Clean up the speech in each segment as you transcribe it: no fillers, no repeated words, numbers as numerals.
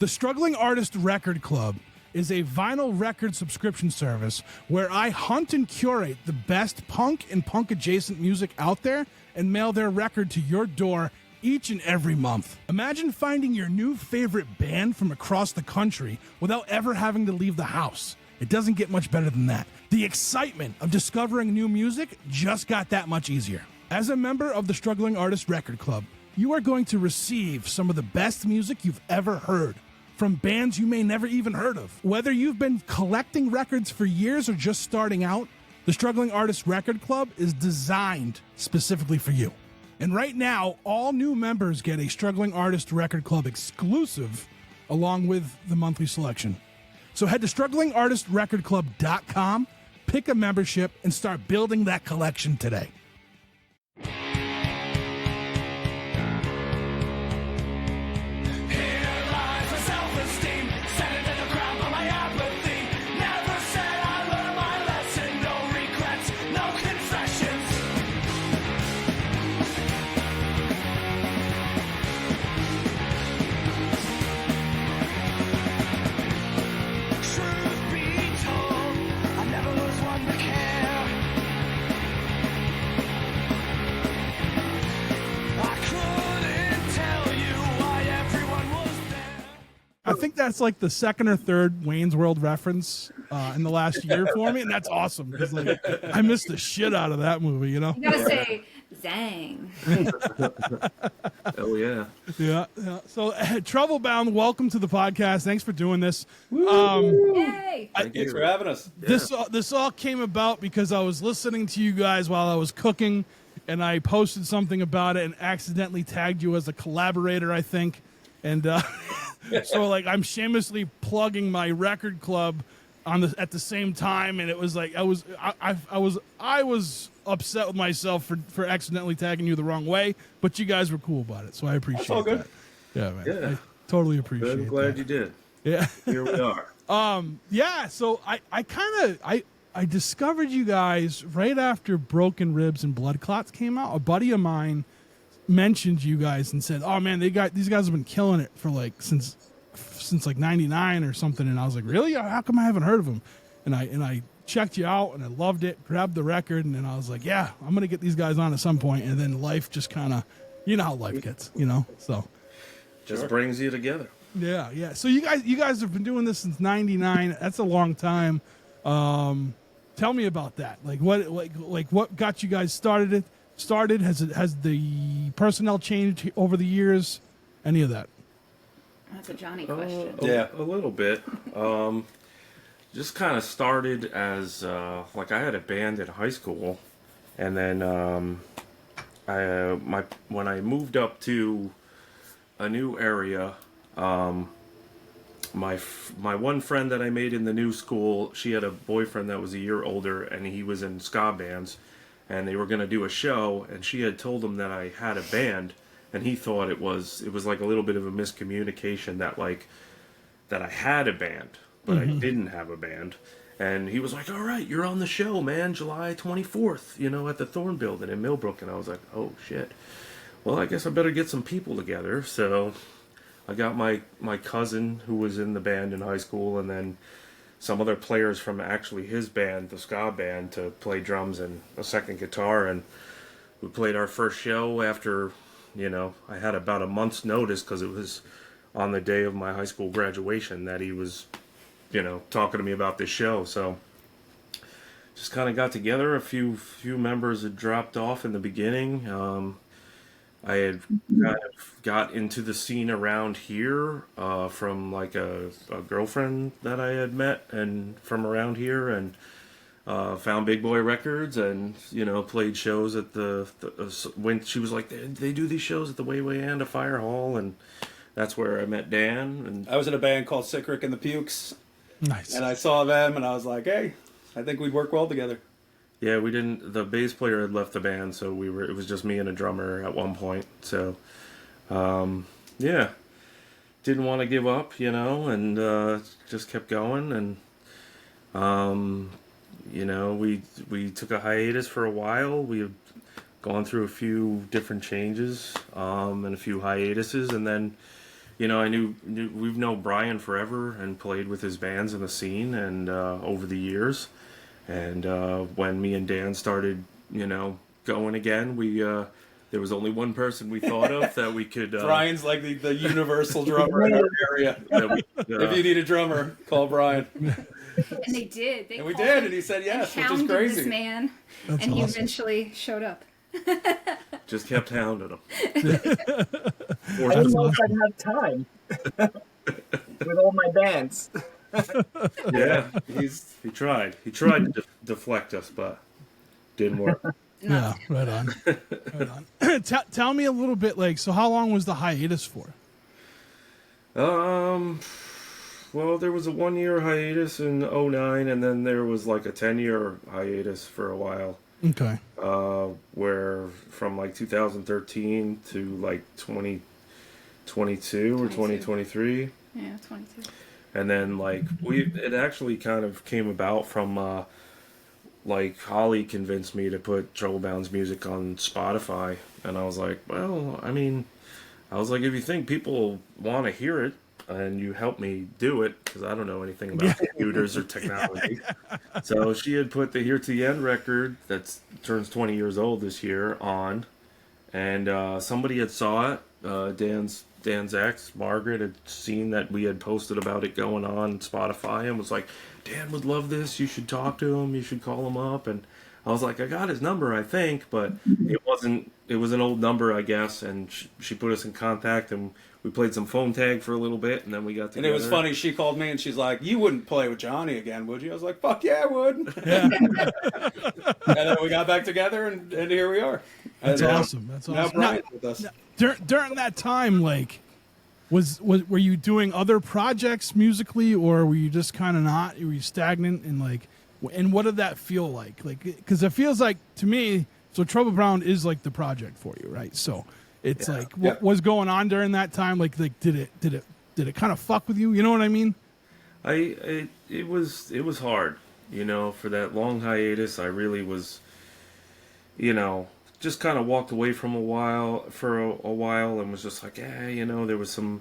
The Struggling Artist Record Club is a vinyl record subscription service where I hunt and curate the best punk and punk-adjacent music out there and mail their record to your door each and every month. Imagine finding your new favorite band from across the country without ever having to leave the house. It doesn't get much better than that. The excitement of discovering new music just got that much easier. As a member of the Struggling Artist Record Club, you are going to receive some of the best music you've ever heard from bands you may never even heard of. Whether you've been collecting records for years or just starting out, the Struggling Artist Record Club is designed specifically for you. And right now, all new members get a Struggling Artist Record Club exclusive along with the monthly selection. So head to StrugglingArtistRecordClub.com, pick a membership, and start building that collection today. I think that's like the second or third Wayne's World reference in the last year for me, and that's awesome because like, I missed the shit out of that movie, you know? You gotta say, Zang. Oh, yeah. Yeah. So, Troublebound, welcome to the podcast. Thanks for doing this. Yay! Thanks for having us. This all came about because I was listening to you guys while I was cooking, and I posted something about it and accidentally tagged you as a collaborator, I think. And so, like, I'm shamelessly plugging my record club at the same time, and it was like I was upset with myself for accidentally tagging you the wrong way, but you guys were cool about it, so I appreciate all good. that. Yeah, man. Yeah. I totally appreciate it. I'm glad you did. Yeah. Here we are. Yeah, so I discovered you guys right after Broken Ribs and Blood Clots came out. A buddy of mine mentioned you guys and said, "Oh man, these guys have been killing it for like since like '99 or something." And I was like, "Really? How come I haven't heard of them?" And I checked you out and I loved it. Grabbed the record and then I was like, "Yeah, I'm gonna get these guys on at some point." And then life just kind of, you know how life gets, you know. So Just brings you together. yeah. So you guys have been doing this since '99. That's a long time. Tell me about that. Like what got you guys started? Has the personnel changed over the years? Any of that? That's a Johnny question. Yeah. A little bit. Just kind of started as like I had a band in high school, and then when I moved up to a new area, my one friend that I made in the new school, she had a boyfriend that was a year older, and he was in ska bands. And they were going to do a show, and she had told him that I had a band, and he thought it was like a little bit of a miscommunication that I had a band, but I didn't have a band. And he was like, "All right, you're on the show, man, July 24th, at the Thorn Building in Millbrook." And I was like, "Oh shit. Well, I guess I better get some people together." So I got my cousin who was in the band in high school, and then some other players from actually his band, the ska band, to play drums and a second guitar. And we played our first show after, I had about a month's notice because it was on the day of my high school graduation that he was, talking to me about this show. So just kind of got together. A few members had dropped off in the beginning. I had kind of got into the scene around here from like a girlfriend that I had met and from around here, and found Big Boy Records and played shows at when she was like, they do these shows at the Wayway and a Fire Hall, and that's where I met Dan. And I was in a band called Sick Rick and the Pukes. Nice. And I saw them and I was like, hey, I think we'd work well together. Yeah, we didn't. The bass player had left the band, so it was just me and a drummer at one point. So, yeah, didn't want to give up, and just kept going. And we took a hiatus for a while. We had gone through a few different changes and a few hiatuses, and then we've known Brian forever and played with his bands in the scene and over the years. And when me and Dan started, going again, there was only one person we thought of that we could. Brian's like the universal drummer in our area. If you need a drummer, call Brian. And they did. We did, and he said yes, which is crazy. This man, That's and he awesome. eventually showed up. Just kept hounding him. I didn't know if I'd have time with all my bands. Yeah, he tried. He tried to deflect us, but didn't work. Yeah, right on. Right on. Tell me a little bit, like, so how long was the hiatus for? Well, there was a 1-year hiatus in '09, and then there was like a 10-year hiatus for a while. Okay. Where from like 2013 to like 2022 or 2023. Yeah, 22. And then like it actually kind of came about from like Holly convinced me to put Troublebound's music on Spotify, and I was like, well, I mean, if you think people want to hear it, and you help me do it, because I don't know anything about computers or technology. So she had put the Here to the End record that turns 20 years old this year on, and somebody had saw it. Dan's ex, Margaret, had seen that we had posted about it going on Spotify and was like, Dan would love this. You should talk to him. You should call him up. And I was like, I got his number, I think, but it wasn't. It was an old number, I guess. And she put us in contact, and we played some phone tag for a little bit, and then we got together. And it was funny. She called me, and she's like, "You wouldn't play with Johnny again, would you?" I was like, "Fuck yeah, I would." Yeah. And then we got back together, and here we are. That's And, awesome. That's Now awesome. Brian's with us. During that time, like, were you doing other projects musically, or were you just kind of not? Were you stagnant? And like, and what did that feel like? Like, because it feels like to me, so Trouble Brown is like the project for you, right? So it's like, what was going on during that time? Like, did it kind of fuck with you? You know what I mean? It was hard, for that long hiatus. I really was, just kind of walked away from a while and was just like, there was some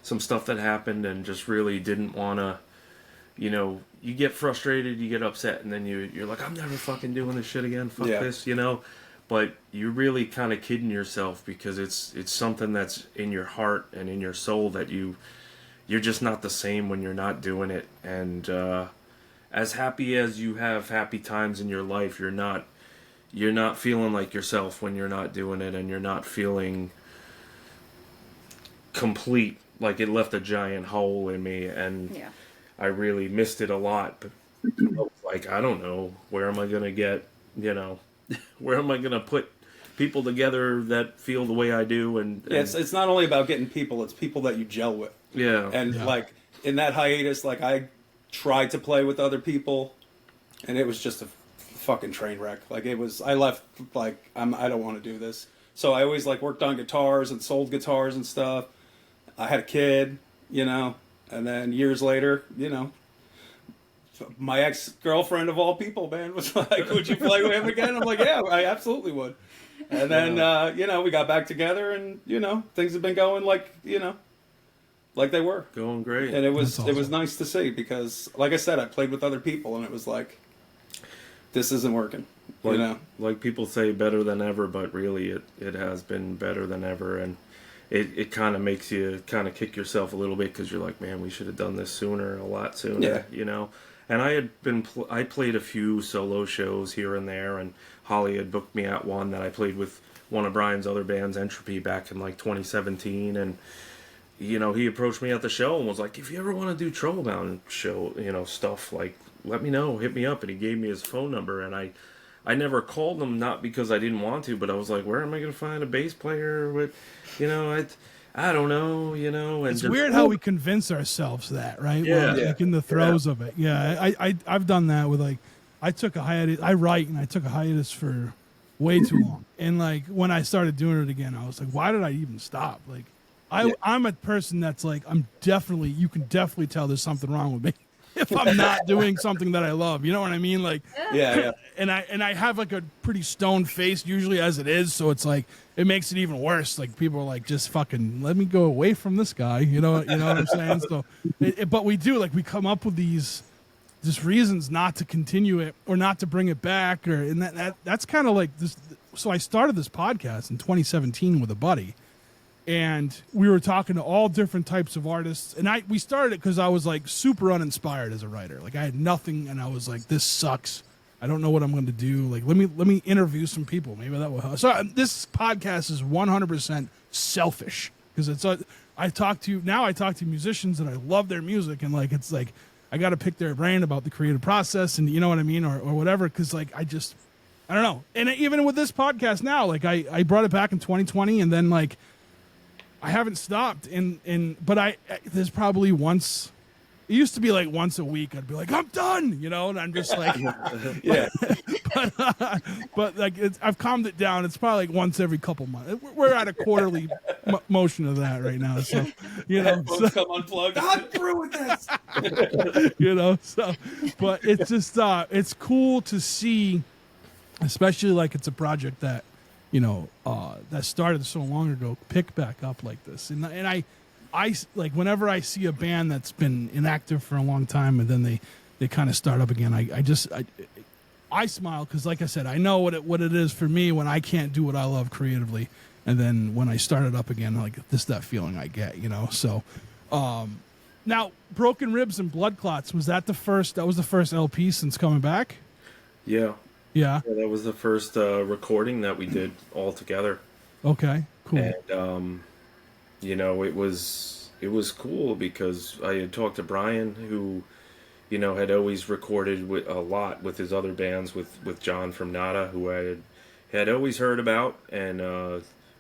stuff that happened and just really didn't want to, you get frustrated, you get upset, and then you're like, I'm never fucking doing this shit again. Fuck this, But you're really kind of kidding yourself, because it's something that's in your heart and in your soul that you're just not the same when you're not doing it. And as happy as you have happy times in your life, you're not feeling like yourself when you're not doing it, and you're not feeling complete. Like, it left a giant hole in me, and I really missed it a lot. But I was like, I don't know, where am I gonna get, where am I gonna put people together that feel the way I do? And It's not only about getting people; it's people that you gel with. Yeah. And like in that hiatus, like I tried to play with other people, and it was just a fucking train wreck. Like it was, I left like I don't want to do this. So I always like worked on guitars and sold guitars and stuff. I had a kid, and then years later, my ex-girlfriend of all people, man, was like, "Would you play with him again?" I'm like, "Yeah, I absolutely would." And then we got back together, and things have been going like they were going great. And it was awesome. nice to see, because like I said, I played with other people, and it was like, this isn't working. Like people say, better than ever, but really it has been better than ever, and it kind of makes you kind of kick yourself a little bit, because you're like, man, we should have done this sooner, a lot sooner. And I played a few solo shows here and there, and Holly had booked me at one that I played with one of Brian's other bands, Entropy, back in like 2017, and he approached me at the show and was like, if you ever want to do Troublebound show, stuff, like, let me know, hit me up. And he gave me his phone number, and I never called him, not because I didn't want to, but I was like, where am I going to find a bass player with, I don't know, and It's weird how we convince ourselves that, right? Yeah. Like in the throes of it. Yeah, I've done that with, like, I took a hiatus. I write, and I took a hiatus for way too long. And like when I started doing it again, I was like, why did I even stop? Like, I'm a person that's like, you can definitely tell there's something wrong with me. if I'm not doing something that I love. You know what I mean? Like, Yeah. and I have like a pretty stoned face usually as it is, so it's like it makes it even worse. Like people are like, just fucking let me go away from this guy. You know what I'm saying? So, but we do like we come up with these just reasons not to continue it or not to bring it back, or and that's kind of like this. So I started this podcast in 2017 with a buddy. And we were talking to all different types of artists, and we started it because I was like super uninspired as a writer. Like I had nothing, and I was like, "This sucks. I don't know what I'm going to do. Like let me interview some people. Maybe that will help." So this podcast is 100% selfish because I talk to musicians and I love their music, and like it's like I got to pick their brain about the creative process, and you know what I mean, or whatever. Because like I don't know. And even with this podcast now, like I brought it back in 2020, and then like. I haven't stopped, but there's probably once. It used to be like once a week. I'd be like, I'm done, you know, and I'm just like, Yeah. but like I've calmed it down. It's probably like once every couple months. We're at a quarterly motion of that right now, so you know, Headphones come unplugged. I'm through with this. you know. So, but it's just it's cool to see, especially like it's a project that. You know, that started so long ago, pick back up like this. And I like whenever I see a band that's been inactive for a long time and then they kind of start up again, I smile because, like I said, I know what it is for me when I can't do what I love creatively. And then when I start it up again, like that feeling I get, you know. So now Broken Ribs and Blood Clots, was the first LP since coming back? Yeah. Yeah, that was the first recording that we did all together. Okay, cool. And you know, it was cool because I had talked to Brian, who, you know, had always recorded a lot with his other bands, with John from Nada, who I had always heard about and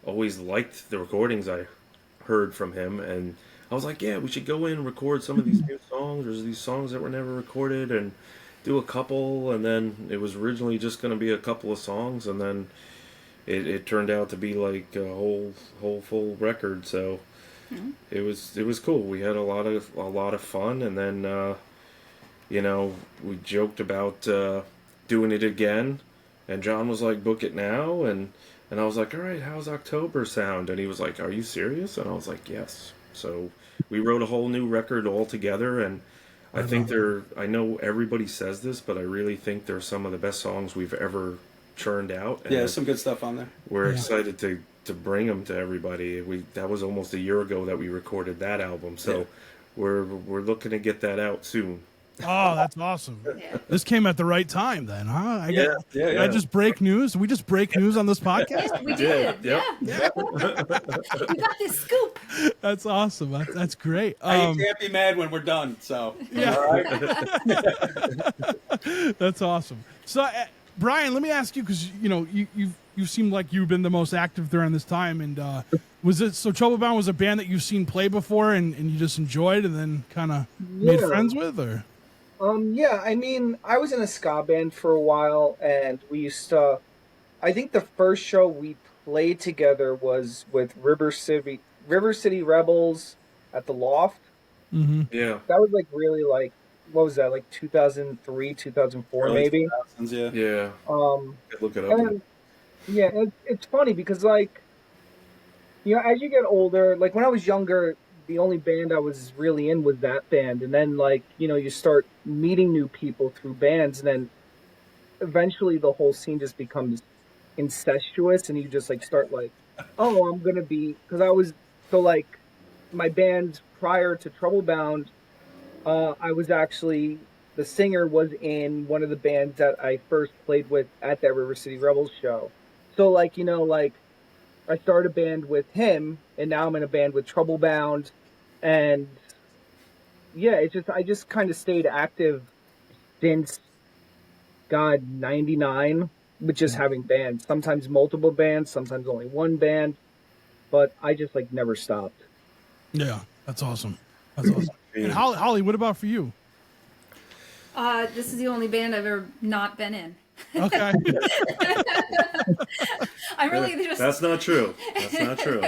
always liked the recordings I heard from him. And I was like, yeah, we should go in and record some of these new songs. There's these songs that were never recorded, and do a couple. And then it was originally just going to be a couple of songs, and then it turned out to be like a whole full record. So it was cool. We had a lot of fun, and then you know, we joked about doing it again, and John was like, book it now, and I was like, all right, how's October sound? And he was like, are you serious? And I was like, yes. So we wrote a whole new record all together, and I think I know everybody says this, but I really think they're some of the best songs we've ever churned out. And yeah, there's some good stuff on there. We're excited to bring them to everybody. That was almost a year ago that we recorded that album, so we're looking to get that out soon. Oh, that's awesome. Yeah. This came at the right time then, huh? Yeah. I just break news? We just break news on this podcast? Yeah, we did. Yep. Yeah. We got this scoop. That's awesome. That's great. You can't be mad when we're done, so. Yeah. All right? That's awesome. So, Brian, let me ask you, because, you know, you seem like you've been the most active during this time, and Troublebound was a band that you've seen play before and you just enjoyed and then kind of made friends with, or? Yeah, I mean, I was in a ska band for a while, and we used to. I think the first show we played together was with River City Rebels at the Loft. Mm-hmm. Yeah. That was like really like, what was that, like 2003, 2004 Early maybe? 2000s, yeah. Yeah. Look it up. And, yeah, it's funny because like, you know, as you get older, like when I was younger, the only band I was really in was that band. And then, like, you know, you start meeting new people through bands, and then eventually the whole scene just becomes incestuous, and you just, like, start, like, oh, I'm going to be... Because like, my band prior to Troublebound, I was actually... The singer was in one of the bands that I first played with at that River City Rebels show. So, like, you know, like, I started a band with him, and now I'm in a band with Troublebound. And yeah, I just kind of stayed active since 99, with just having bands. Sometimes multiple bands, sometimes only one band, but I just like never stopped. Yeah, that's awesome. That's awesome. And Holly, what about for you? This is the only band I've ever not been in. Okay. I'm really just. That's not true. That's not true.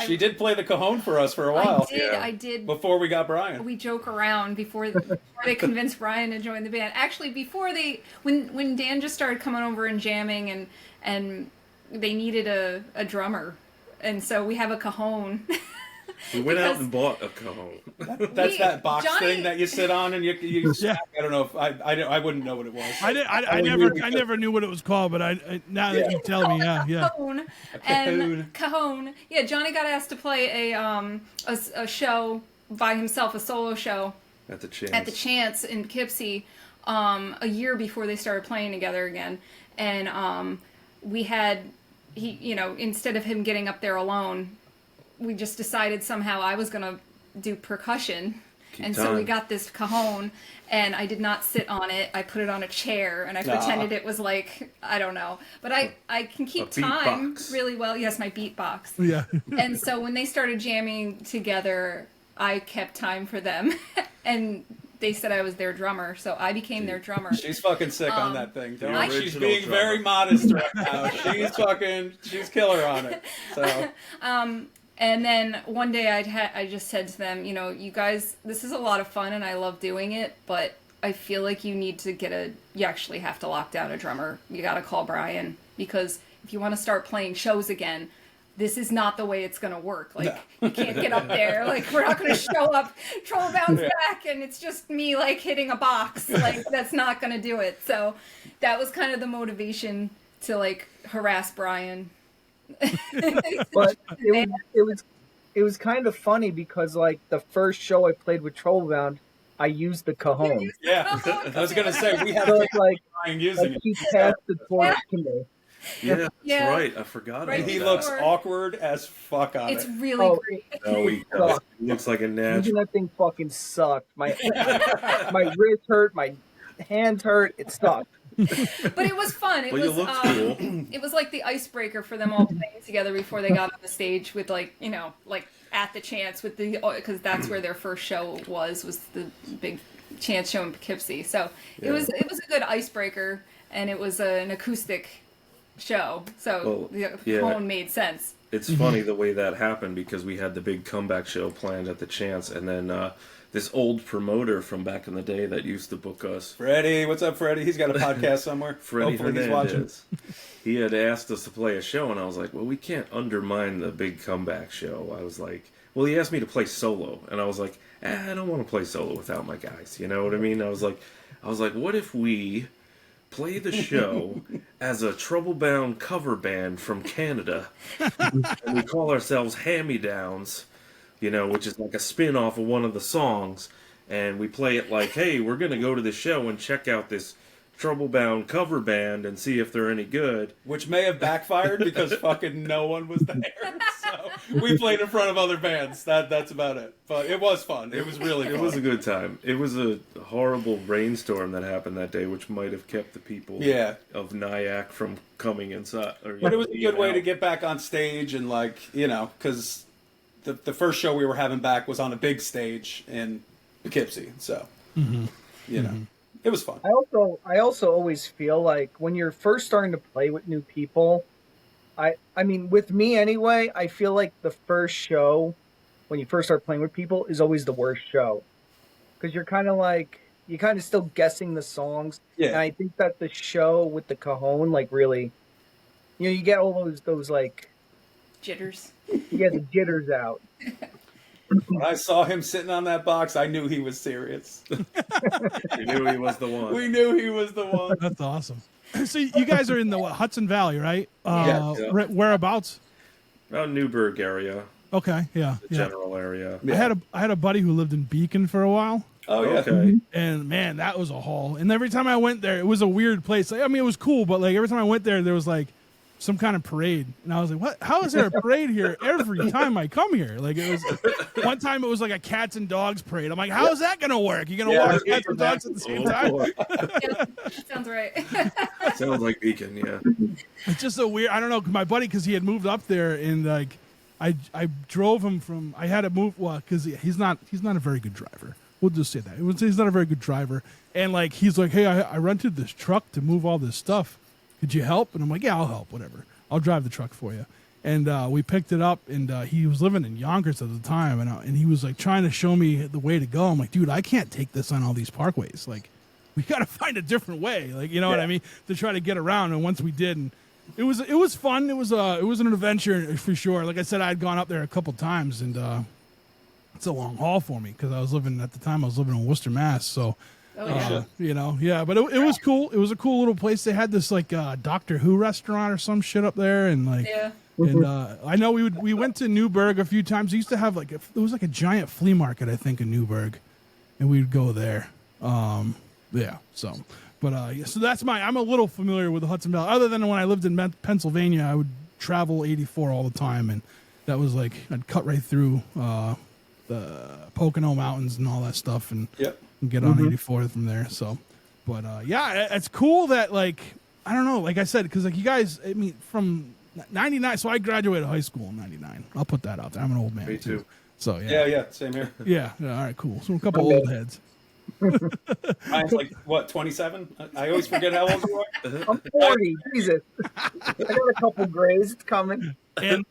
She did play the cajon for us for a while. I did. Before we got Brian. We joke around before they convinced Brian to join the band. Actually, before when Dan just started coming over and jamming, and they needed a drummer, and so we have a cajon. We went out and bought a cajon. That's that box Johnny, thing that you sit on and you Yeah. I don't know if I wouldn't know what it was. I never knew what it was called, but I now that you tell me, yeah. Cajon. Yeah, Johnny got asked to play a show by himself, a solo show At the Chance in Poughkeepsie, a year before they started playing together again, and we had instead of him getting up there alone, we just decided somehow I was gonna do percussion. So we got this cajon, and I did not sit on it. I put it on a chair, and I pretended it was like, I don't know. But I can keep time really well. Yes, my beatbox. Yeah. And so when they started jamming together, I kept time for them. And they said I was their drummer, so I became their drummer. She's fucking sick on that thing. She's original being drummer. very modest right now. She's killer on it. So. And then one day I just said to them, you guys, this is a lot of fun and I love doing it, but I feel like you need to you actually have to lock down a drummer. You got to call Brian, because if you want to start playing shows again, this is not the way it's going to work. Like, you can't get up there. Like, we're not going to show up, troll bounce back, and it's just me, like, hitting a box. Like, that's not going to do it. So that was kind of the motivation to, like, harass Brian. But it was kind of funny because, like, the first show I played with Trollbound, I used the cajon. Yeah, I was gonna say we have So it's like Brian using it. he passed the torch to me. Yeah, that's Yeah. right. I forgot Right. about He that. looks awkward as fuck on It's it. really Oh, great. No, he does. He looks like a Even natural. that thing fucking sucked. My wrist hurt. My hands hurt. It sucked. But it was fun. Well, you look cool. It was like the icebreaker for them all playing together before they got on the stage with, like, like at the Chance with because that's where their first show was the big Chance show in Poughkeepsie. So it was a good icebreaker, and it was an acoustic show. So the phone made sense. It's funny the way that happened, because we had the big comeback show planned at the Chance, and then this old promoter from back in the day that used to book us, Freddie, what's up, Freddie? He's got a podcast somewhere. Freddie Hopefully he's watching. Hernandez, he had asked us to play a show, and I was like, well, we can't undermine the big comeback show. I was like, well, he asked me to play solo, and I was like, I don't want to play solo without my guys. You know what I mean? I was like, what if we play the show as a trouble-bound cover band from Canada, and we call ourselves Hand-Me-Downs, which is like a spin-off of one of the songs, and we play it like, hey, we're going to go to the show and check out this trouble-bound cover band and see if they're any good. Which may have backfired because fucking no one was there. So we played in front of other bands. That's about it. But it was fun. It was really fun. It was a good time. It was a horrible rainstorm that happened that day, which might have kept the people of Nyack from coming inside. But it was a good way to get back on stage and, like, because the first show we were having back was on a big stage in Poughkeepsie. So, it was fun. I also always feel like when you're first starting to play with new people, I mean, with me anyway, I feel like the first show when you first start playing with people is always the worst show, because you're kind of still guessing the songs. Yeah. And I think that the show with the cajon, like, really, you get all those like Jitters. you get the jitters out. When I saw him sitting on that box, I knew he was serious. You knew he was the one. We knew he was the one. That's awesome. So you guys are in the Hudson Valley, right? Yeah. Whereabouts? Around Newburgh area, Okay, yeah. general area. I had a buddy who lived in Beacon for a while. Oh, yeah. Okay. And man, that was a haul. And every time I went there, it was a weird place. Like, I mean, it was cool, but like every time I went there was like some kind of parade, and I was like, "What? How is there a parade here every time I come here?" Like, it was one time it was like a cats and dogs parade. I'm like, "How is that gonna work? You're gonna watch cats and dogs at the same time?" Yeah, sounds right. Sounds like Beacon, yeah. It's just so weird. I don't know. My buddy, because he had moved up there, and like I drove him from. I had to move because he's not a very good driver. We'll just say that he's not a very good driver. And like he's like, "Hey, I rented this truck to move all this stuff. Could you help?" And I'm like, "Yeah, I'll help. Whatever. I'll drive the truck for you." and we picked it up, and he was living in Yonkers at the time, and he was like trying to show me the way to go. I'm like, dude, I can't take this on all these parkways. Like, we got to find a different way. Like, you know what I mean, to try to get around. And once we did, and it was fun. It was an adventure for sure. Like I said, I had gone up there a couple times, and it's a long haul for me because I was living in Worcester, Mass. So. You know, yeah, but it was cool. It was a cool little place. They had this like Doctor Who restaurant or some shit up there, and like, and I know we went to Newburgh a few times. They used to have like there was like a giant flea market, I think, in Newburgh, and we'd go there. Yeah, so, but yeah, so that's I'm a little familiar with the Hudson Valley. Other than when I lived in Pennsylvania, I would travel 84 all the time, and that was like I'd cut right through the Pocono Mountains and all that stuff, and. Yep. Get on 84 from there. So, but yeah, it's cool that like I don't know, like I said, because like you guys, I mean, from 99. So I graduated high school in 99. I'll put that out there. I'm an old man. Me too. So yeah, yeah, same here. Yeah. All right, cool. So a couple old heads. Mine's like what, 27? I always forget how old you are. I'm 40. Jesus, I got a couple grays. It's coming. And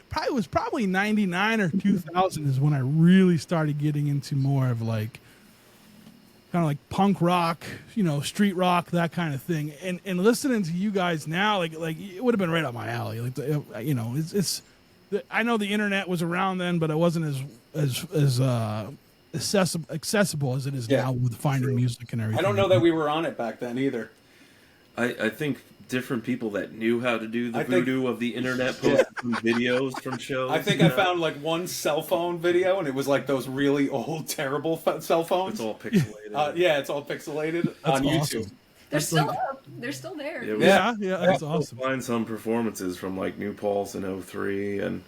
probably it was 99 or 2000 is when I really started getting into more of like. Kind of like punk rock, you know, street rock, that kind of thing. And listening to you guys now, like it would have been right up my alley. Like, you know, it's I know the internet was around then, but it wasn't as accessible as it is now with finding music and everything. I don't know that we were on it back then either. I think different people that knew how to do the voodoo of the internet posted some videos from shows. I think I found like one cell phone video, and it was like those really old, terrible cell phones. It's all pixelated. Yeah, it's all pixelated on YouTube. They're still up. They're still there. Yeah, that's awesome. Find some performances from like New Paltz in 03 and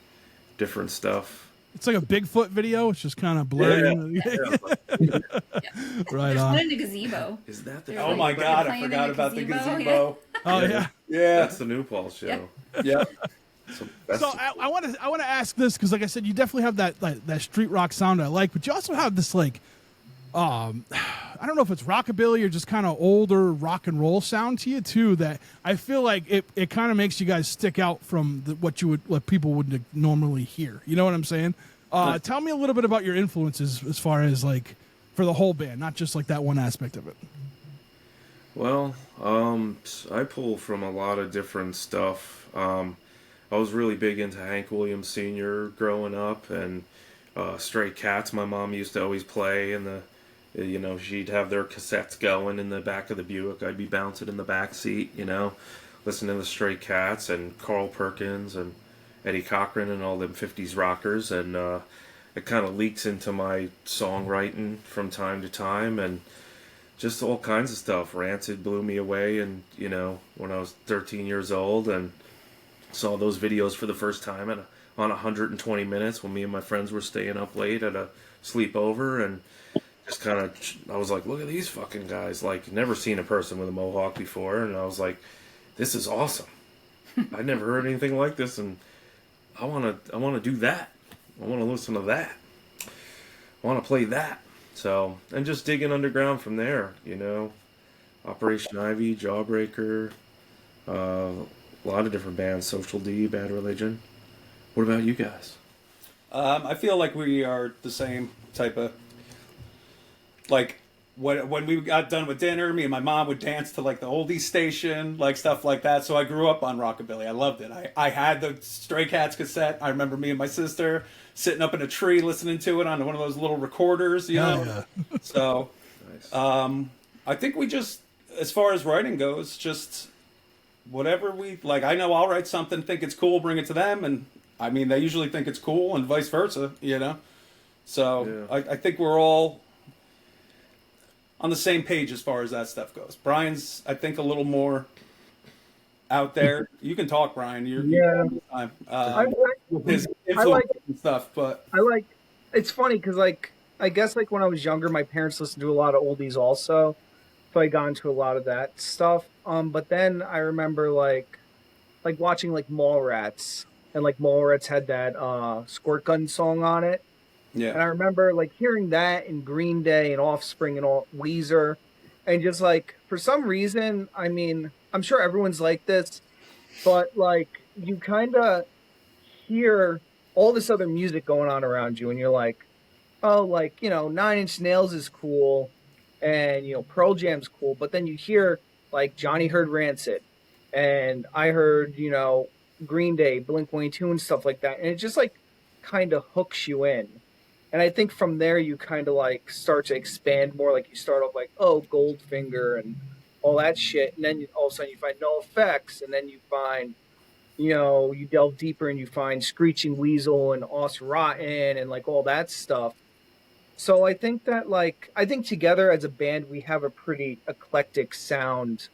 different stuff. It's like a Bigfoot video. It's just kind of blurry. Yeah. Right There's on. one in the gazebo. Is that the? Oh my God, I forgot about the gazebo. Oh yeah. That's the New Paltz show. Yeah. So I want to ask this because, like I said, you definitely have that street rock sound I like, but you also have this like, I don't know if it's rockabilly or just kind of older rock and roll sound to you too. That I feel like it kind of makes you guys stick out from what people would normally hear. You know what I'm saying? Tell me a little bit about your influences as far as like for the whole band, not just like that one aspect of it. Well, I pull from a lot of different stuff. I was really big into Hank Williams Sr. growing up, and Stray Cats. My mom used to always play, and she'd have their cassettes going in the back of the Buick. I'd be bouncing in the back seat, listening to the Stray Cats and Carl Perkins and Eddie Cochran and all them 50s rockers, and it kind of leaks into my songwriting from time to time, and just all kinds of stuff. Rancid blew me away, and when I was 13 years old, and saw those videos for the first time on 120 Minutes when me and my friends were staying up late at a sleepover, and just kind of, I was like, look at these fucking guys, like, never seen a person with a mohawk before, and I was like, this is awesome. I never heard anything like this, and I want to do that. I want to listen to that. I want to play that. So, and just digging underground from there, Operation Ivy, Jawbreaker, a lot of different bands, Social D, Bad Religion. What about you guys? I feel like we are the same type of, like, when we got done with dinner, me and my mom would dance to like the oldies station, like stuff like that. So I grew up on rockabilly. I loved it. I had the Stray Cats cassette. I remember me and my sister sitting up in a tree listening to it on one of those little recorders, Yeah. So, Nice. I think we just, as far as writing goes, just whatever we like. I know I'll write something, think it's cool, bring it to them, and I mean they usually think it's cool, and vice versa, So Yeah. I think we're all on the same page as far as that stuff goes. Brian's, I think, a little more out there. You can talk, Brian. You're his influence and stuff, but It's funny because I guess when I was younger, my parents listened to a lot of oldies also, so I got into a lot of that stuff. But then I remember like watching like Mallrats, and like Mallrats had that Squirt Gun song on it. yeah, And I remember like hearing that in Green Day and Offspring and all Weezer, and just like for some reason, I mean, I'm sure everyone's like this, but like you kind of hear all this other music going on around you, and you're like, oh, like, Nine Inch Nails is cool, and, Pearl Jam's cool, but then you hear, like, Johnny heard Rancid, and I heard, Green Day, Blink-182 and stuff like that, and it just, like, kind of hooks you in. And I think from there you kind of, like, start to expand more, like, you start off like, oh, Goldfinger and all that shit, and then all of a sudden you find No Effects, and then you find you delve deeper and you find Screeching Weasel and Os Rotten and like all that stuff. So I think that I think together as a band we have a pretty eclectic sound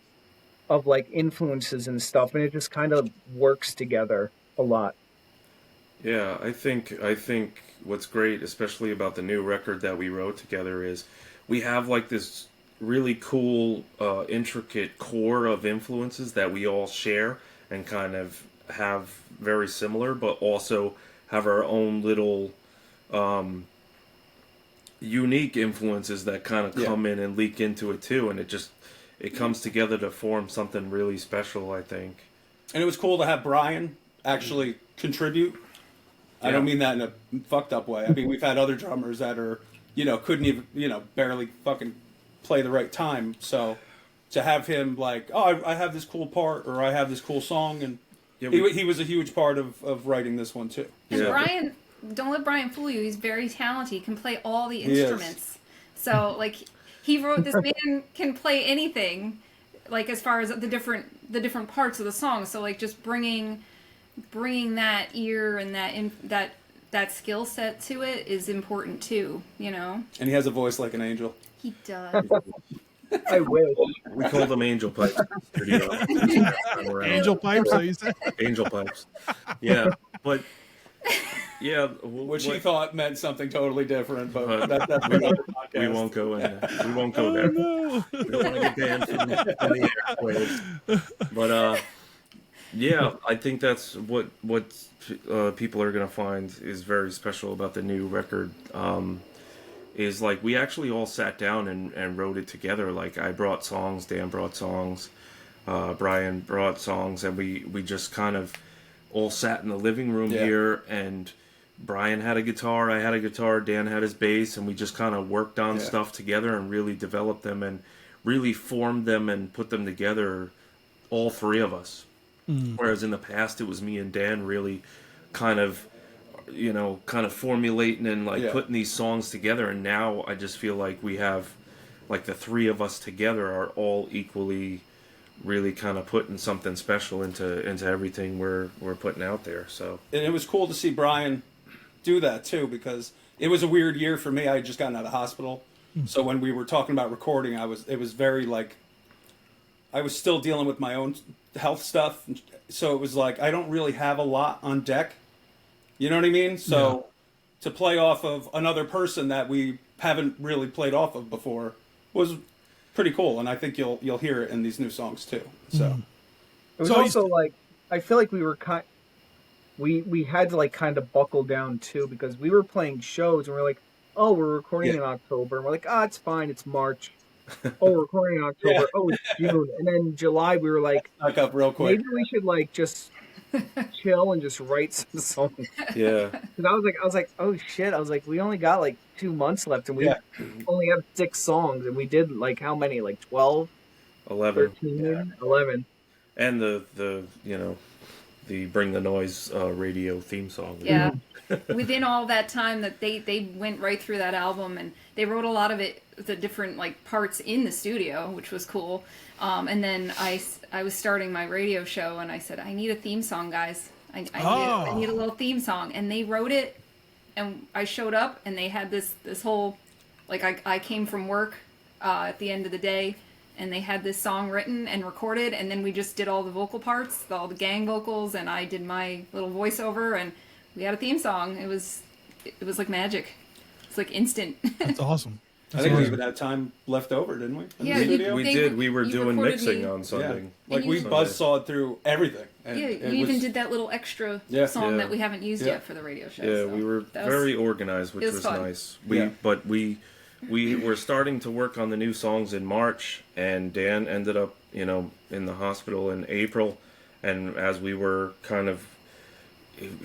of like influences and stuff, and it just kind of works together a lot. Yeah, I think what's great, especially about the new record that we wrote together, is we have like this really cool, intricate core of influences that we all share and kind of have very similar, but also have our own little unique influences that kind of come in and leak into it too, and it comes together to form something really special, I think. And it was cool to have Brian actually contribute. I don't mean that in a fucked up way. I mean, we've had other drummers that are, couldn't even, barely fucking play the right time. So to have him like, oh, I have this cool part, or I have this cool song, and he was a huge part of writing this one too. And Brian, don't let Brian fool you. He's very talented. He can play all the instruments. So like he wrote, this man can play anything, like as far as the different parts of the song. So like just bringing that ear and that skill set to it is important too, And he has a voice like an angel. He does. I wish. We call them angel pipes. Angel pipes, so you said? Angel pipes. Yeah, but which he thought meant something totally different, but that's we won't go in there. We won't go there. No. We don't want to get banned from the airwaves. But yeah, I think that's what people are gonna find is very special about the new record. Is like we actually all sat down and wrote it together. Like I brought songs, Dan brought songs, Brian brought songs, and we just kind of all sat in the living room here, and Brian had a guitar, I had a guitar, Dan had his bass, and we just kind of worked on stuff together and really developed them and really formed them and put them together, all three of us. Whereas in the past it was me and Dan really kind of formulating and putting these songs together, and now I just feel like we have like the three of us together are all equally really kind of putting something special into everything we're putting out there. So, and it was cool to see Brian do that too, because it was a weird year for me. I had just gotten out of hospital, so when we were talking about recording, it was very like I was still dealing with my own health stuff, so it was like I don't really have a lot on deck. You know what I mean? So to play off of another person that we haven't really played off of before was pretty cool, and I think you'll hear it in these new songs too. So it was also like I feel like we were we had to like kind of buckle down too, because we were playing shows and we're like, oh, we're recording in October, and we're like, it's fine, it's March. Oh, we're recording in October. Oh, it's June, and then July we were like, back up real quick. Maybe we should like just chill and just write some songs. Yeah. Because I was like, oh shit! I was like, we only got like 2 months left, and we only have 6 songs, and we did like how many? Like 12, 11, 13, 11. And the Bring the Noise radio theme song. Yeah. Within all that time that they went right through that album, and they wrote a lot of it, the different like parts in the studio, which was cool. And then I was starting my radio show, and I said, I need a theme song, guys. I need a little theme song, and they wrote it. And I showed up, and they had this whole, like I came from work at the end of the day, and they had this song written and recorded, and then we just did all the vocal parts, all the gang vocals, and I did my little voiceover, and we had a theme song. It was like magic. It's like instant. That's awesome. I think we even had time left over, didn't we? We did. We were doing mixing on Sunday. Yeah. Like we buzzsawed through everything. And you even did that little extra song that we haven't used yet for the radio show. Yeah, so we were very organized, which was nice. But we were starting to work on the new songs in March, and Dan ended up, in the hospital in April, And as we were kind of,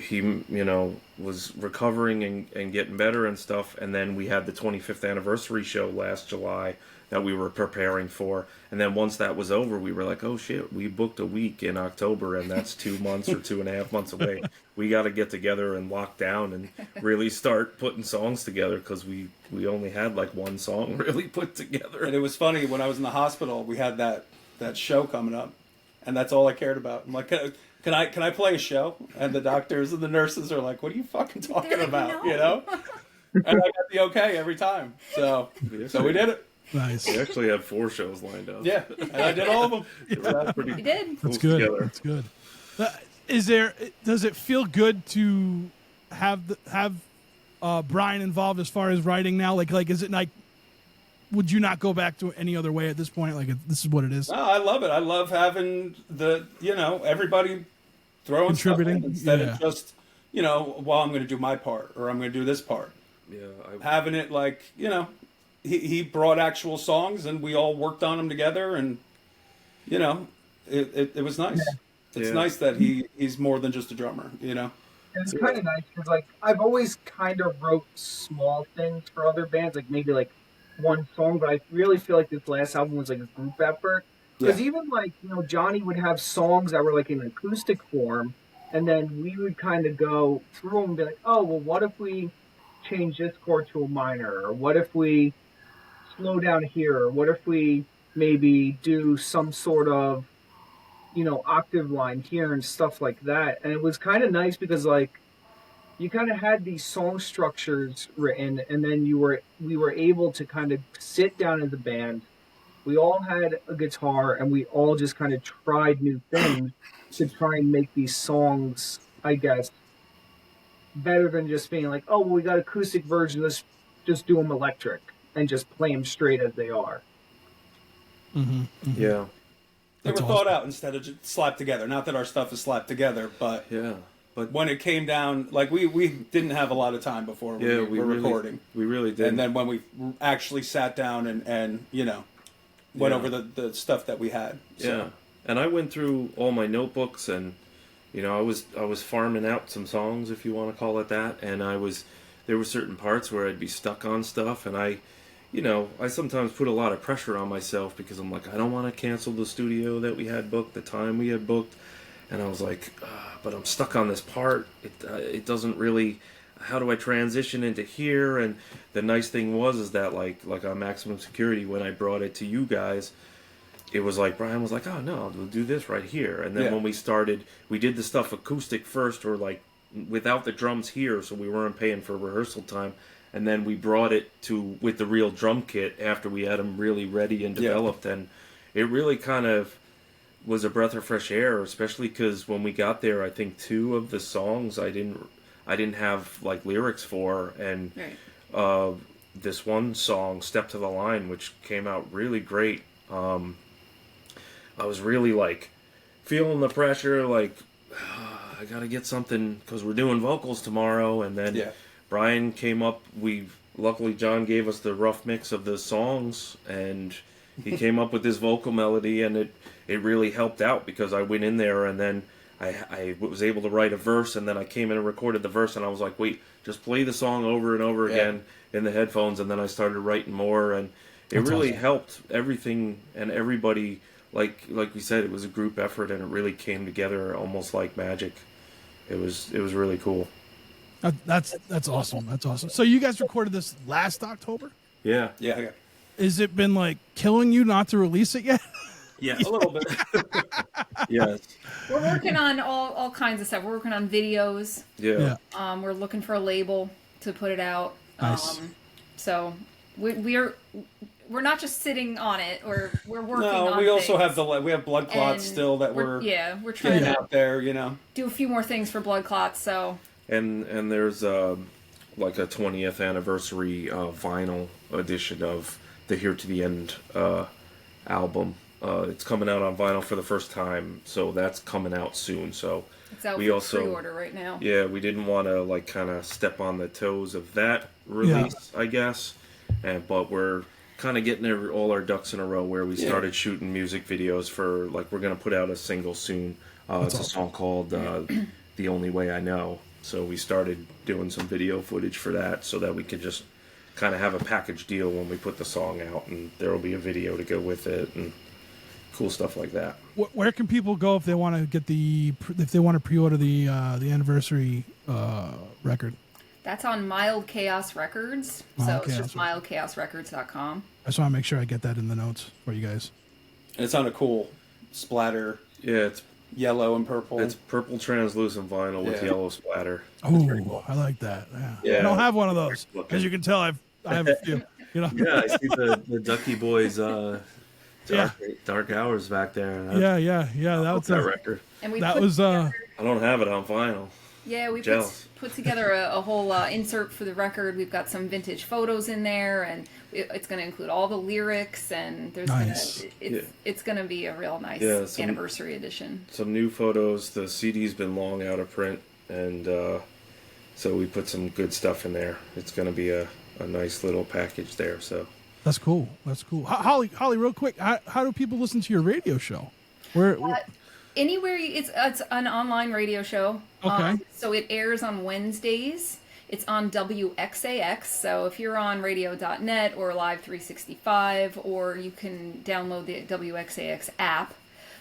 he, was recovering and getting better and stuff. And then we had the 25th anniversary show last July that we were preparing for. And then once that was over, we were like, oh shit, we booked a week in October, and that's 2 months or 2.5 months away. We got to get together and lock down and really start putting songs together, because we only had like one song really put together. And it was funny, when I was in the hospital, we had that show coming up, and that's all I cared about. I'm like, can I play a show? And the doctors and the nurses are like, what are you fucking talking about? No. You know? And I got the okay every time. So we did it. Nice. We actually had 4 shows lined up. Yeah, and I did all of them. They were pretty You did. That's close good. together. That's good. Does it feel good to have Brian involved as far as writing now? Like is it like, would you not go back to any other way at this point? Like, this is what it is. No, I love it. I love having everybody throwing Contributing, stuff in instead yeah. of just, well, I'm going to do my part, or I'm going to do this part. Yeah, Having it like, he brought actual songs, and we all worked on them together, and it was nice. It's Yeah. nice that he's more than just a drummer. It's kind of nice because, like, I've always kind of wrote small things for other bands, like maybe like one song, but I really feel like this last album was like a group effort. Because even like, Johnny would have songs that were like in acoustic form, and then we would kind of go through them and be like, oh, well, what if we change this chord to a minor? Or what if we slow down here? Or what if we maybe do some sort of, octave line here and stuff like that? And it was kind of nice because, like, you kind of had these song structures written, and then we were able to kind of sit down as a band. We all had a guitar, and we all just kind of tried new things to try and make these songs, I guess, better than just being like, oh, well, we got acoustic version, let's just do them electric and just play them straight as they are. Yeah. They That's were thought awesome. out instead of just slapped together. Not that our stuff is slapped together, but Yeah. But when it came down, like we didn't have a lot of time before we were recording. We really did. And then when we actually sat down and went over the stuff that we had. So. Yeah. And I went through all my notebooks, and I was farming out some songs, if you want to call it that, and there were certain parts where I'd be stuck on stuff, and I sometimes put a lot of pressure on myself because I'm like, I don't want to cancel the studio that we had booked, the time we had booked, and I was like, but I'm stuck on this part. It doesn't really. How do I transition into here? And the nice thing is that like on Maximum Security, when I brought it to you guys, it was like Brian was like, oh no, we'll do this right here. And then when we started, we did the stuff acoustic first, or like without the drums here, so we weren't paying for rehearsal time. And then we brought it with the real drum kit after we had them really ready and developed. And it really kind of was a breath of fresh air, especially because when we got there, I think 2 of the songs I didn't have like lyrics for, and this one song, Step to the Line, which came out really great. I was really like feeling the pressure, like I gotta get something because we're doing vocals tomorrow. And then Brian came up. Luckily John gave us the rough mix of the songs, and he came up with this vocal melody, and it really helped out because I went in there and then I was able to write a verse, and then I came in and recorded the verse, and I was like, wait, just play the song over and over again in the headphones, and then I started writing more, and it really helped everything and everybody. Like we said, it was a group effort, and it really came together almost like magic. It was really cool. That's awesome. That's awesome. So you guys recorded this last October? Yeah. Yeah. Has it been like killing you not to release it yet? Yeah. A little bit. Yes. We're working on all kinds of stuff. We're working on videos. Yeah. We're looking for a label to put it out. Nice. So we're not just sitting on it, or we're working on No, we also things. have we have blood clots And still that we're trying getting to out there, do a few more things for blood clots. So And there's like a 20th anniversary vinyl edition of the Here to the End album. It's coming out on vinyl for the first time, so that's coming out soon. So it's out we for also pre-order right now. Yeah, we didn't want to like kind of step on the toes of that release, I guess. But we're kind of getting all our ducks in a row where we started shooting music videos for, like, we're going to put out a single soon It's a song called "The Only Way I Know." So we started doing some video footage for that, so that we could just kind of have a package deal when we put the song out, and there will be a video to go with it and cool stuff like that. Where can people go if they want to get if they want to pre-order the anniversary record? That's on Mild Chaos Records. So Mild it's Chaos just mildchaosrecords.com. I just want to make sure I get that in the notes for you guys. And it's on a cool splatter, Yeah, it's yellow and purple. purple translucent vinyl with yellow splatter. Oh, I like that. Yeah. I don't have one of those. As you can tell, I have a few. You know. Yeah, I see the Ducky Boys dark hours back there. Yeah. That was that record. And we that put was I don't have it on vinyl. Yeah, we Jealous. put together a whole insert for the record. We've got some vintage photos in there, and it's going to include all the lyrics, and there's Nice. it's going to be a real nice anniversary edition. Some new photos. The CD's been long out of print, and so we put some good stuff in there. It's going to be a nice little package there. So That's cool. Holly, real quick, how do people listen to your radio show? Where Anywhere it's an online radio show. Okay. So it airs on Wednesdays. It's on WXAX. So if you're on radio.net or Live 365, or you can download the WXAX app.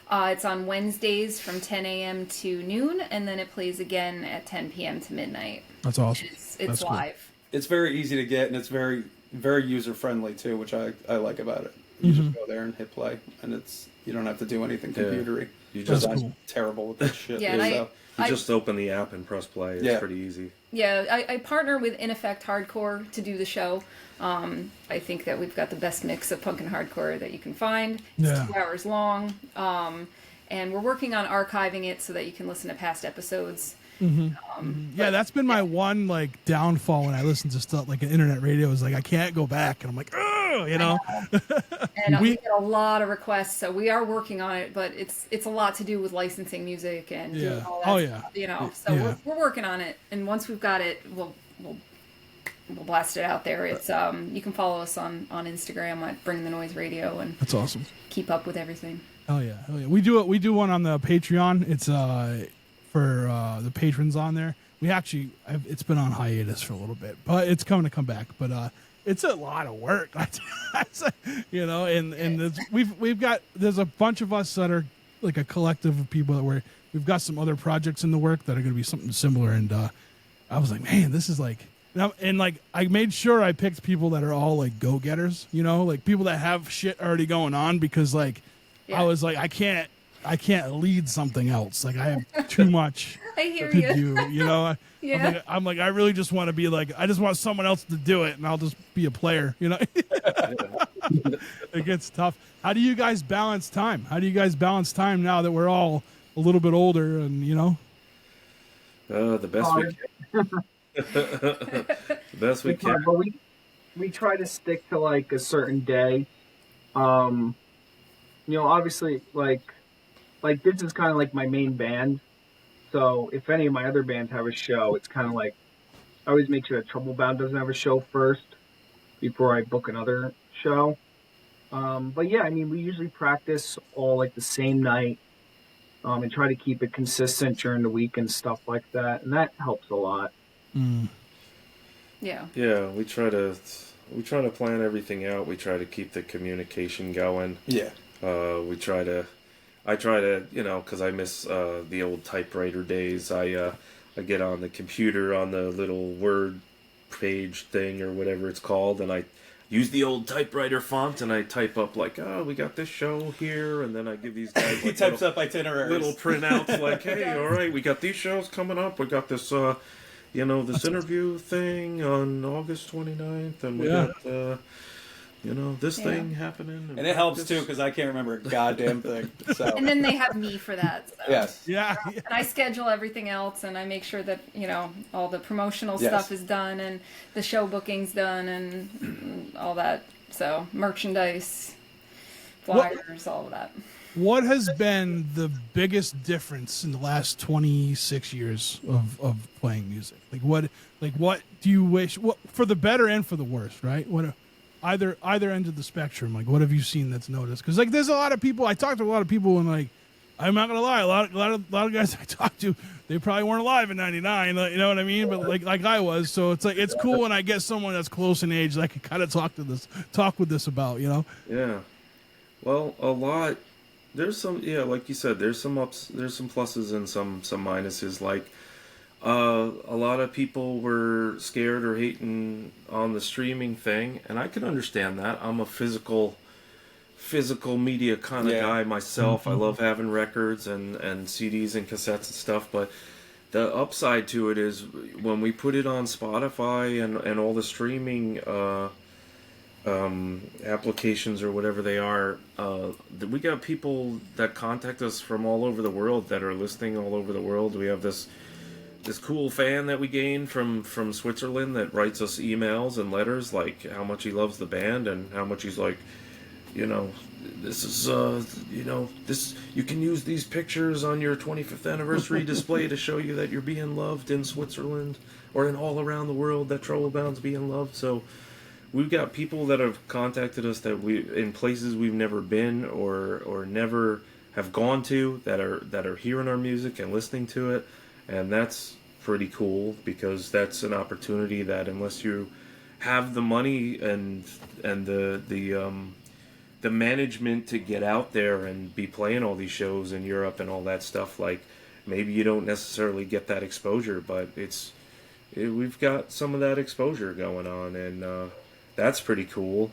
It's on Wednesdays from 10 a.m. to noon, and then it plays again at 10 p.m. to midnight. That's awesome. It's That's cool. live. It's very easy to get, and it's very, very user friendly too, which I like about it. You just go there and hit play, and you don't have to do anything computery. you That's just cool. Terrible with that shit. Yeah, and so. you just open the app and press play. It's pretty easy. Yeah, I partner with In Effect Hardcore to do the show. I think that we've got the best mix of punk and hardcore that you can find. It's 2 hours long. And we're working on archiving it so that you can listen to past episodes. Yeah, that's been my one downfall when I listen to stuff like an internet radio is I can't go back, and I'm like, oh, you know. And we get a lot of requests, so we are working on it, but it's a lot to do with licensing music and doing all that stuff, you know. So we're working on it, and once we've got it, we'll blast it out there. It's you can follow us on Instagram at Bring the Noise Radio and That's awesome. keep up with everything. Oh yeah. We do one on the Patreon. It's for the patrons on there. It's been on hiatus for a little bit, but it's coming to come back. But it's a lot of work, you know. And there's a bunch of us that are like a collective of people that we've got some other projects in the work that are going to be something similar. And I was like, man, this is like. And I made sure I picked people that are all go getters, you know, people that have shit already going on, because I was like, I can't lead something else. I have too much I hear to you. do, you know. Yeah. I'm like, I really just want to be I just want someone else to do it, and I'll just be a player, you know. It gets tough. How do you guys balance time? Now that we're all a little bit older, and you know? The best we can. The best we can. But we try to stick to a certain day. You know, obviously this is kind of my main band. So if any of my other bands have a show, it's kind of I always make sure that Troublebound doesn't have a show first before I book another show. But yeah, I mean, we usually practice all the same night, and try to keep it consistent during the week and stuff like that, and that helps a lot. Yeah. Yeah, we try to plan everything out. We try to keep the communication going. Yeah. I try to, you know, because I miss the old typewriter days. I get on the computer on the little Word page thing or whatever it's called, and I use the old typewriter font, and I type up we got this show here, and then I give these guys He types up itineraries. little printouts hey, all right, we got these shows coming up. We got this, this interview thing on August 29th, and we got, this thing happening. And it helps too, because I can't remember a goddamn thing. So. And then they have me for that. So. Yes. Yeah. And I schedule everything else, and I make sure that all the promotional stuff is done, and the show booking's done, and all that. So merchandise, flyers, all of that. What has been the biggest difference in the last 26 years of playing music? What do you wish? For the better and for the worse, right? Either end of the spectrum. What have you seen that's noticed? Because there's a lot of people. I talked to a lot of people, and I'm not gonna lie, a lot of guys I talked to, they probably weren't alive in '99. You know what I mean? But like I was, so it's like it's cool when I get someone that's close in age that I can kind of talk with this about. You know? Yeah. Well, a lot. There's some, yeah, like you said, there's some ups, there's some pluses and some minuses. Like, a lot of people were scared or hating on the streaming thing, and I can understand that. I'm a physical media kind of guy myself. I love having records and CDs and cassettes and stuff, but the upside to it is when we put it on Spotify and all the streaming applications or whatever they are, we got people that contact us from all over the world that are listening all over the world. We have this cool fan that we gained from Switzerland that writes us emails and letters like how much he loves the band and how much he's like, you know, this is, you know, this, you can use these pictures on your 25th anniversary display to show you that you're being loved in Switzerland or in all around the world, that Troublebound's being loved. So we've got people that have contacted us that we, in places we've never been or never have gone to, that are hearing our music and listening to it. And that's pretty cool because that's an opportunity that unless you have the money and the management to get out there and be playing all these shows in Europe and all that stuff, like maybe you don't necessarily get that exposure, but we've got some of that exposure going on, and that's pretty cool.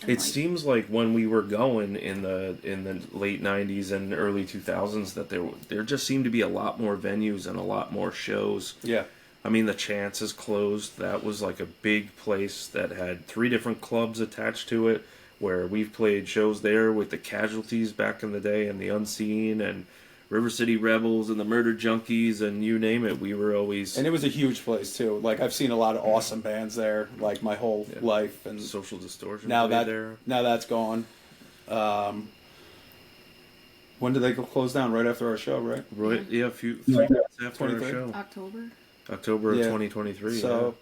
It seems like when we were going in the late '90s and early 2000s that there just seemed to be a lot more venues and a lot more shows. Yeah. I mean, the Chances closed. That was like a big place that had 3 different clubs attached to it, where we've played shows there with the Casualties back in the day and the Unseen and River City Rebels and the Murder Junkies and you name it. We were always... And it was a huge place, too. Like, I've seen a lot of awesome bands there, like, my whole life. And Social Distortion now there. Now that's gone. When did they go close down? Right after our show, right? Right, yeah, a few months after our 23rd? show. October of 2023. So,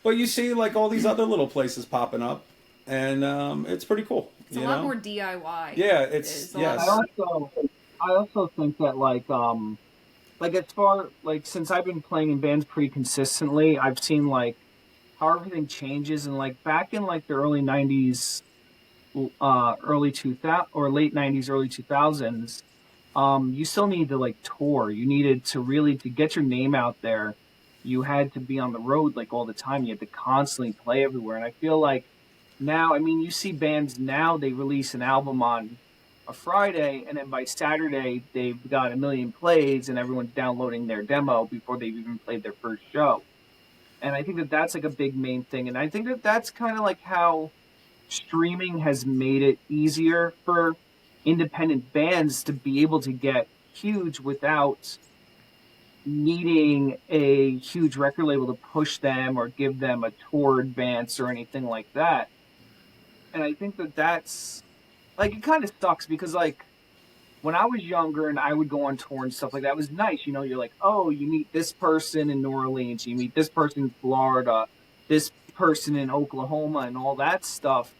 but you see, like, all these other little places popping up, and it's pretty cool. It's a lot more DIY. Yeah, it's yes. I also think that like as far like since I've been playing in bands pretty consistently, I've seen like how everything changes, and like back in like the early '90s, early 2000 or late '90s, early 2000s, you still needed to like tour. You needed to get your name out there. You had to be on the road like all the time. You had to constantly play everywhere. And I feel like now, I mean, you see bands now, they release an album on a Friday, and then by Saturday, they've got 1 million plays, and everyone's downloading their demo before they've even played their first show. And I think that that's like a big main thing. And I think that that's kind of like how streaming has made it easier for independent bands to be able to get huge without needing a huge record label to push them or give them a tour advance or anything like that. And I think that that's like, it kind of sucks because like when I was younger and I would go on tour and stuff like that, it was nice. You know, you're like, oh, you meet this person in New Orleans, you meet this person in Florida, this person in Oklahoma and all that stuff.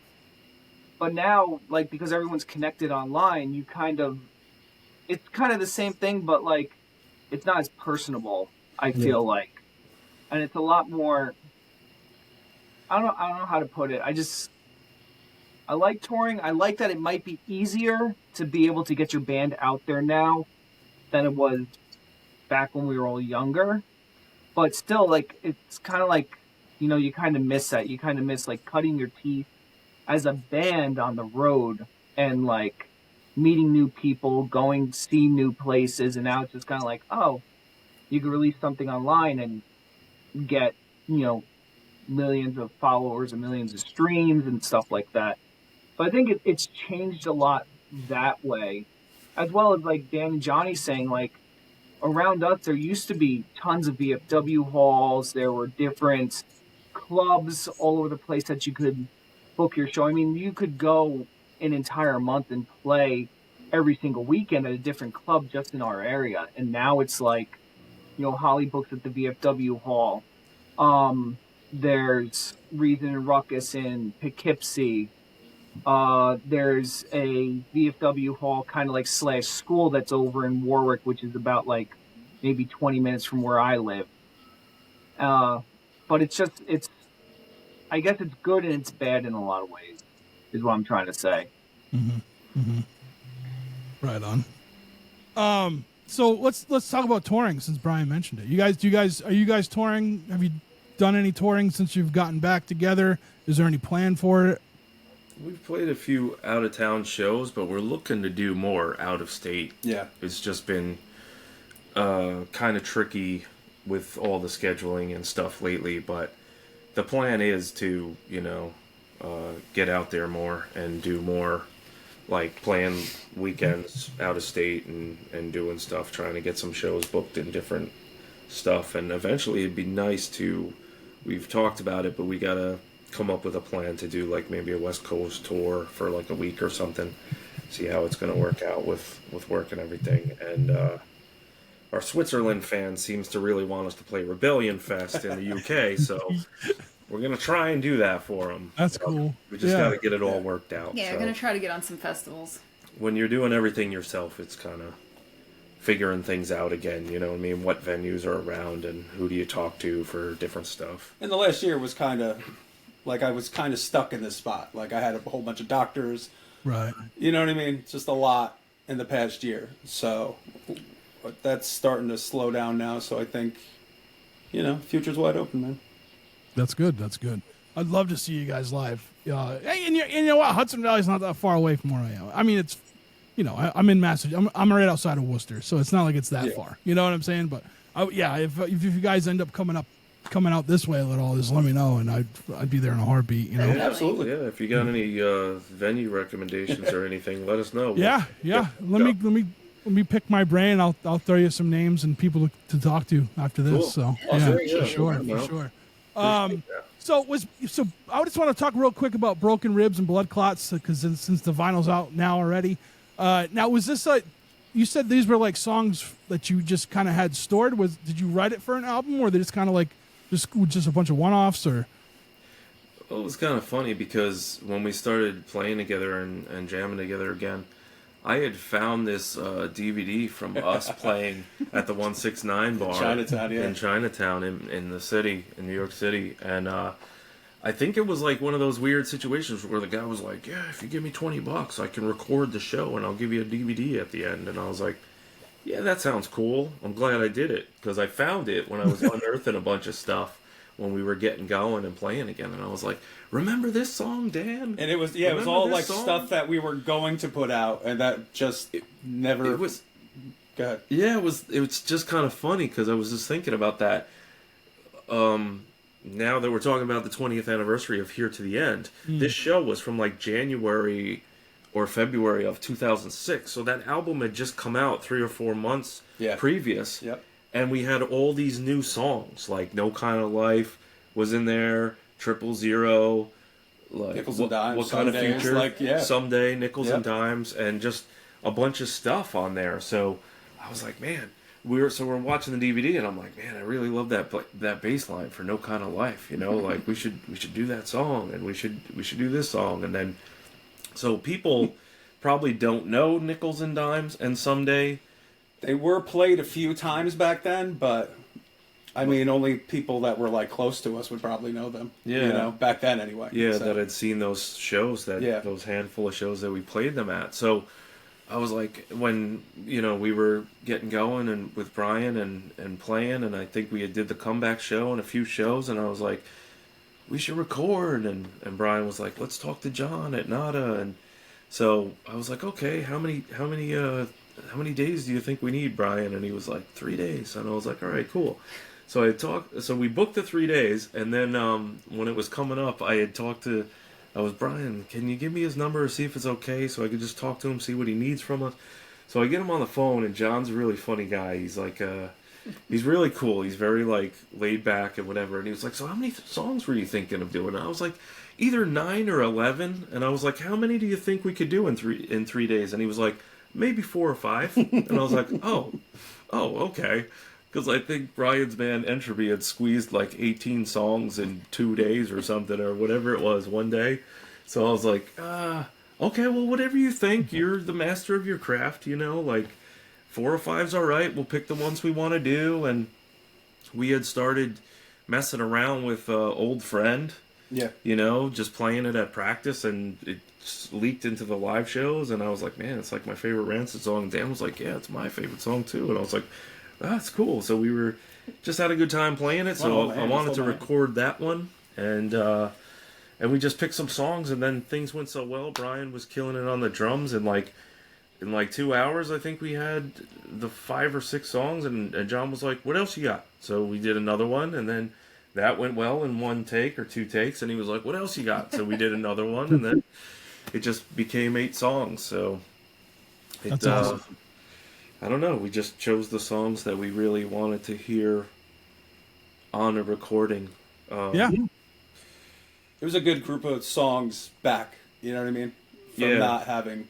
But now, like, because everyone's connected online, it's kind of the same thing, but like, it's not as personable, I feel like. And it's a lot more, I don't know how to put it. I like touring. I like that it might be easier to be able to get your band out there now than it was back when we were all younger. But still, like, it's kind of like, you know, you kind of miss that. You kind of miss, like, cutting your teeth as a band on the road and, like, meeting new people, going to see new places. And now it's just kind of like, oh, you can release something online and get, you know, millions of followers and millions of streams and stuff like that. But I think it's changed a lot that way, as well as like Dan and Johnny saying, like, around us there used to be tons of VFW halls. There were different clubs all over the place that you could book your show. I mean, you could go an entire month and play every single weekend at a different club just in our area. And now it's like, you know, Holly books at the VFW hall. There's Reason and Ruckus in Poughkeepsie. There's a VFW hall kind of like slash school that's over in Warwick, which is about like maybe 20 minutes from where I live. But it's I guess it's good and it's bad in a lot of ways, is what I'm trying to say. Right on. So let's talk about touring since Brian mentioned it. Are you guys touring? Have you done any touring since you've gotten back together? Is there any plan for it? We've played a few out of town shows, but we're looking to do more out of state. Yeah. It's just been kind of tricky with all the scheduling and stuff lately, but the plan is to, get out there more and do more, like playing weekends out of state and doing stuff, trying to get some shows booked in different stuff. And eventually it'd be nice to, we've talked about it, but we gotta come up with a plan to do like maybe a West Coast tour for like a week or something, see how it's gonna work out with work and everything. And our Switzerland fan seems to really want us to play Rebellion Fest in the UK, so we're gonna try and do that for them. That's cool. We just gotta get it all worked out. Yeah, so. I'm gonna try to get on some festivals. When you're doing everything yourself, it's kind of figuring things out again. You know what I mean? What venues are around and who do you talk to for different stuff. And the last year was kind of like I was kind of stuck in this spot. Like I had a whole bunch of doctors. Right. You know what I mean? Just a lot in the past year. So but that's starting to slow down now. So I think, future's wide open, man. That's good. That's good. I'd love to see you guys live. Hey, and you know what? Hudson Valley's not that far away from where I am. I mean, it's, I'm in Massachusetts. I'm right outside of Worcester, so it's not like it's that far. You know what I'm saying? But if you guys end up coming out this way at all, just let me know, and I'd be there in a heartbeat. Yeah, absolutely. Yeah, if you got any venue recommendations or anything, let us know. Yeah. Let me pick my brain. I'll throw you some names and people to talk to after this. Cool. So Awesome. for sure. So I just want to talk real quick about Broken Ribs and Blood Clots because since the vinyl's out now already. Now was this you said these were like songs that you just kind of had stored? Did you write it for an album, or they just kind of like just a bunch of one-offs, or? Well, it was kind of funny because when we started playing together and jamming together again, I had found this DVD from us playing at the 169 bar in Chinatown in the city, in New York City, and I think it was like one of those weird situations where the guy was like, "Yeah, if you give me $20, I can record the show and I'll give you a DVD at the end." And I was like, "Yeah, that sounds cool. I'm glad I did it because I found it when I was unearthing a bunch of stuff." When we were getting going and playing again, and I was like, "Remember this song, Dan?" And it was all like song? Stuff that we were going to put out, and that just never. It was. Go ahead. Yeah, it was just kind of funny because I was just thinking about that. Now that we're talking about the 20th anniversary of Here to the End, this show was from like January or February of 2006, so that album had just come out 3 or 4 months previous. Yep. And we had all these new songs, like No Kind of Life was in there, 000, like Nickels and Dimes, what kind of future, Someday, Nickels and Dimes, and just a bunch of stuff on there. So I was like, man, we're watching the DVD, and I'm like, man, I really love that bass line for No Kind of Life. Like we should do that song, and we should do this song, and then so people probably don't know Nickels and Dimes and Someday. They were played a few times back then, but I mean, only people that were like close to us would probably know them. Yeah, back then anyway. Yeah, that had seen those shows those handful of shows that we played them at. So I was like, when we were getting going and with Brian and playing, and I think we did the comeback show and a few shows, and I was like, we should record, and Brian was like, let's talk to John at Nada, and so I was like, okay, how many days do you think we need, Brian? And he was like, 3 days. And I was like, all right, cool. So we booked the 3 days, and then when it was coming up, Brian, can you give me his number or see if it's okay so I could just talk to him, see what he needs from us? So I get him on the phone, and John's a really funny guy. He's like, he's really cool. He's very like laid back and whatever. And he was like, so how many songs were you thinking of doing? And I was like, either 9 or 11. And I was like, how many do you think we could do in 3 days? And he was like, maybe 4 or 5. And I was like, oh, okay. Because I think Brian's band Entropy had squeezed like 18 songs in 2 days or something, or whatever it was, one day. So I was like, okay, well, whatever you think. You're the master of your craft, you know, like 4 or 5's all right. We'll pick the ones we want to do. And we had started messing around with Old Friend. Yeah. You know, just playing it at practice, and it just leaked into the live shows, and I was like, man, it's like my favorite Rancid song. And Dan was like, yeah, it's my favorite song too. And I was like, that's cool. So we were just had a good time playing it. So I wanted to record that one, and we just picked some songs, and then things went so well. Brian was killing it on the drums, and in 2 hours, I think we had the 5 or 6 songs, and John was like, what else you got? So we did another one, and then that went well in 1 take or 2 takes, and he was like, what else you got? So we did another one, and then it just became 8 songs. So That's awesome. I don't know. We just chose the songs that we really wanted to hear on a recording. Yeah. It was a good group of songs back, you know what I mean? From not having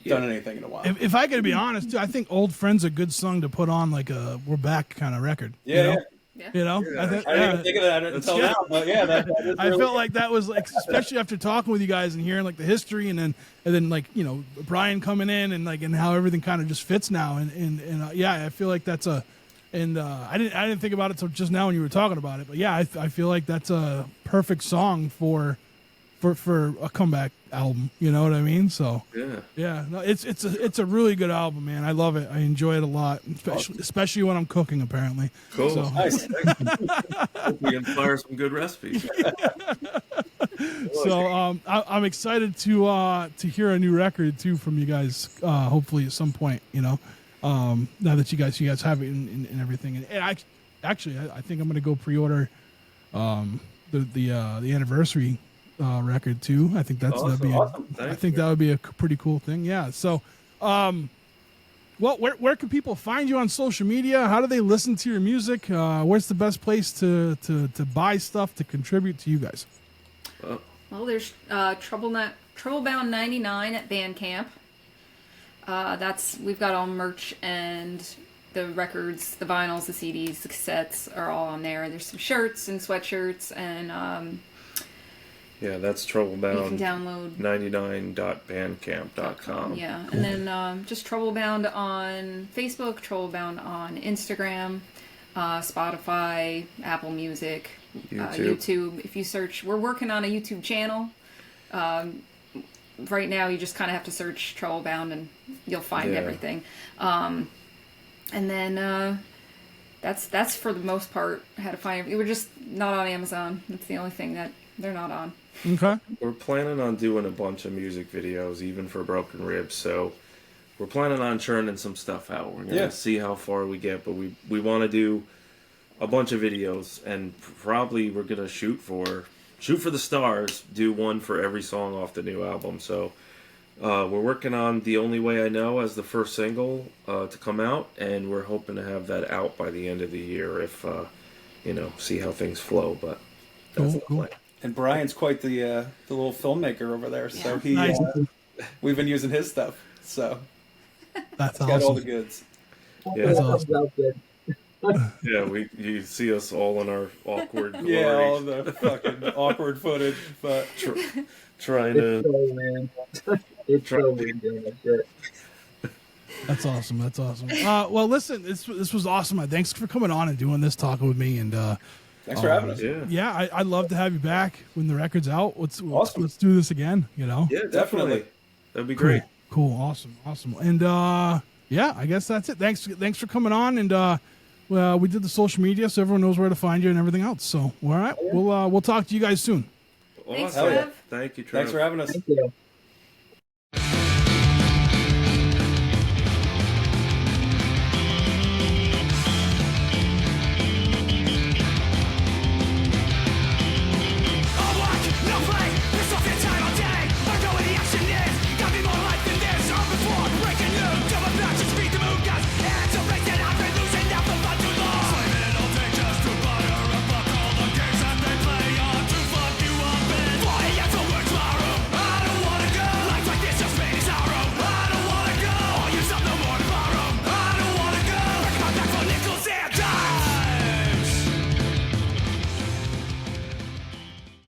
done anything in a while. If I could be honest, too, I think Old Friend's a good song to put on like a We're Back kind of record. Yeah. You know? Yeah. I think, I didn't even think of that until now, but that is I really felt like that was like, especially after talking with you guys and hearing like the history, and then like, you know, Brian coming in and like, and how everything kind of just fits now. And I feel like that's I didn't think about it till just now when you were talking about it, but yeah, I feel like that's a perfect song for a comeback album. You know what I mean? So no, it's a really good album, man. I love it. I enjoy it a lot, especially when I'm cooking. Apparently, Cool. So. nice. Hope we inspire some good recipes. So I'm excited to hear a new record too from you guys. Hopefully at some point, you know. Now that you guys have it and everything, and I think I'm gonna go pre-order the anniversary record too. I think that'd be awesome. that would be a pretty cool thing. Yeah. So, where can people find you on social media? How do they listen to your music? Where's the best place to buy stuff to contribute to you guys? Well, there's Troublebound 99 at Bandcamp. We've got all merch, and the records, the vinyls, the CDs, the cassettes are all on there. There's some shirts and sweatshirts, and that's Troublebound. you can download 99.bandcamp.com. Yeah, and then just Troublebound on Facebook, Troublebound on Instagram, Spotify, Apple Music, YouTube. If you search, we're working on a YouTube channel. Right now, you just kind of have to search Troublebound, and you'll find everything. And then that's for the most part how to find it. We're just not on Amazon. That's the only thing that they're not on. Okay. We're planning on doing a bunch of music videos, even for Broken Ribs. So we're planning on churning some stuff out. We're gonna see how far we get, but we want to do a bunch of videos, and probably we're gonna shoot for the stars. Do one for every song off the new album. So we're working on The Only Way I Know as the first single to come out, and we're hoping to have that out by the end of the year. If see how things flow, but that's the plan. And Brian's quite the little filmmaker over there, so he Nice. We've been using his stuff, so That's he's awesome. got all the goods. Yeah. That's awesome. Yeah, you see us all in our awkward glory. Yeah, all the fucking awkward footage, but trying to. It's so weird doing that shit. That's awesome. That's awesome. Well, listen, this was awesome. Thanks for coming on and doing this, talking with me, and thanks for having us. Yeah, I'd love to have you back when the record's out. Let's do this again. You know. Yeah, definitely. That'd be Cool. great. Cool. Awesome. And I guess that's it. Thanks for coming on, and we did the social media, so everyone knows where to find you and everything else. So all right, we'll talk to you guys soon. Thanks, Awesome. Trev. Thank you, Trev. Thanks for having us. Thank you.